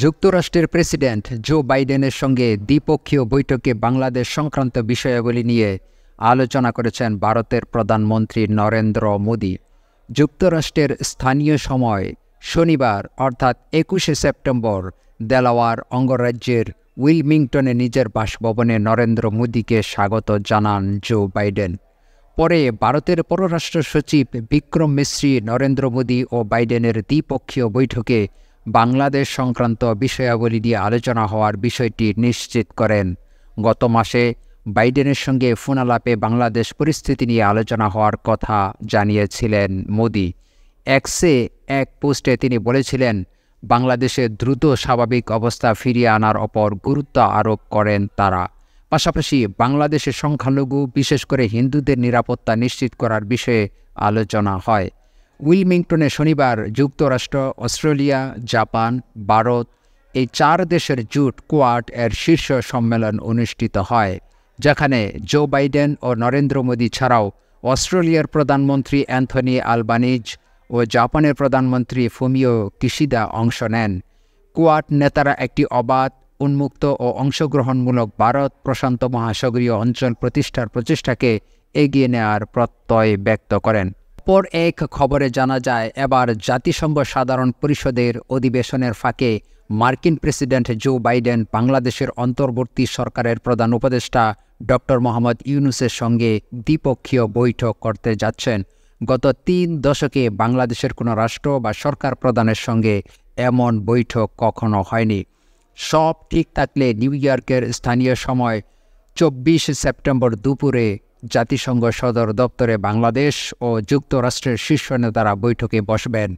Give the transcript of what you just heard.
যুক্তরাষ্ট্রের president Joe বাইডেনের সঙ্গে দ্বিপক্ষীয় বৈঠকে বাংলাদেশ সংক্রান্ত বিষয়াবলী নিয়ে আলোচনা করেছেন ভারতের প্রধানমন্ত্রী নরেন্দ্র মোদি। যুক্তরাষ্ট্রের স্থানীয় সময় শনিবার অর্থাৎ ২১শে সেপ্টেম্বর দেলাওয়ার অঙ্গরাজ্যের উইলমিংটনে নিজের বাসভবনে নরেন্দ্র মোদিকে স্বাগত জানান জো বাইডেন। পরে ভারতের পররাষ্ট্র সচিব বিক্রম মিশ্রি নরেন্দ্র মোদি ও বাইডেনের দ্বিপক্ষীয় বৈঠকে বাংলাদেশ সংক্রান্ত বিষয়াবলী নিয়ে আলোচনা হওয়ার বিষয়টি নিশ্চিত করেন। গত মাসে বাইডেনের সঙ্গে ফোনালাপে বাংলাদেশ পরিস্থিতি নিয়ে আলোচনা হওয়ার কথা জানিয়েছিলেন মোদি। এক্সে এক পোস্টে তিনি বলেছিলেন, বাংলাদেশে দ্রুত স্বাভাবিক অবস্থা ফিরিয়ে আনার ওপর গুরুত্ব আরোপ করেন তারা। পাশাপাশি বাংলাদেশের সংখ্যালঘু বিশেষ করে হিন্দুদের নিরাপত্তা নিশ্চিত করার বিষয়ে আলোচনা হয়। উইলমিংটনে শনিবার যুক্তরাষ্ট্র, অস্ট্রেলিয়া, জাপান, ভারত এই ৪ দেশের জোট কোয়াড এর শীর্ষ সম্মেলন অনুষ্ঠিত হয়, যেখানে জো বাইডেন ও নরেন্দ্র মোদি ছাড়াও অস্ট্রেলিয়ার প্রধানমন্ত্রী অ্যান্থনি আলবানিজ ও জাপানের প্রধানমন্ত্রী ফুমিও কিশিদা অংশ নেন। কোয়াড নেতারা একটি অবাধ, উন্মুক্ত ও অংশগ্রহণমূলক ভারত প্রশান্ত মহাসাগরীয় অঞ্চল প্রতিষ্ঠার প্রচেষ্টাকে এগিয়ে নেওয়ার প্রত্যয় ব্যক্ত করেন। অপর এক খবরে জানা যায়, এবার জাতিসংঘ সাধারণ পরিষদের অধিবেশনের ফাঁকে মার্কিন প্রেসিডেন্ট জো বাইডেন বাংলাদেশের অন্তর্বর্তী সরকারের প্রধান উপদেষ্টা ডক্টর মোহাম্মদ ইউনূসের সঙ্গে দ্বিপক্ষীয় বৈঠক করতে যাচ্ছেন। গত ৩ দশকে বাংলাদেশের কোনো রাষ্ট্র বা সরকার প্রধানের সঙ্গে এমন বৈঠক কখনো হয়নি। সব ঠিক থাকলে নিউ ইয়র্কের স্থানীয় সময় ২৪ সেপ্টেম্বর দুপুরে জাতিসংঘ সদর দপ্তরে বাংলাদেশ ও যুক্তরাষ্ট্রের শীর্ষ নেতারা বৈঠকে বসবেন।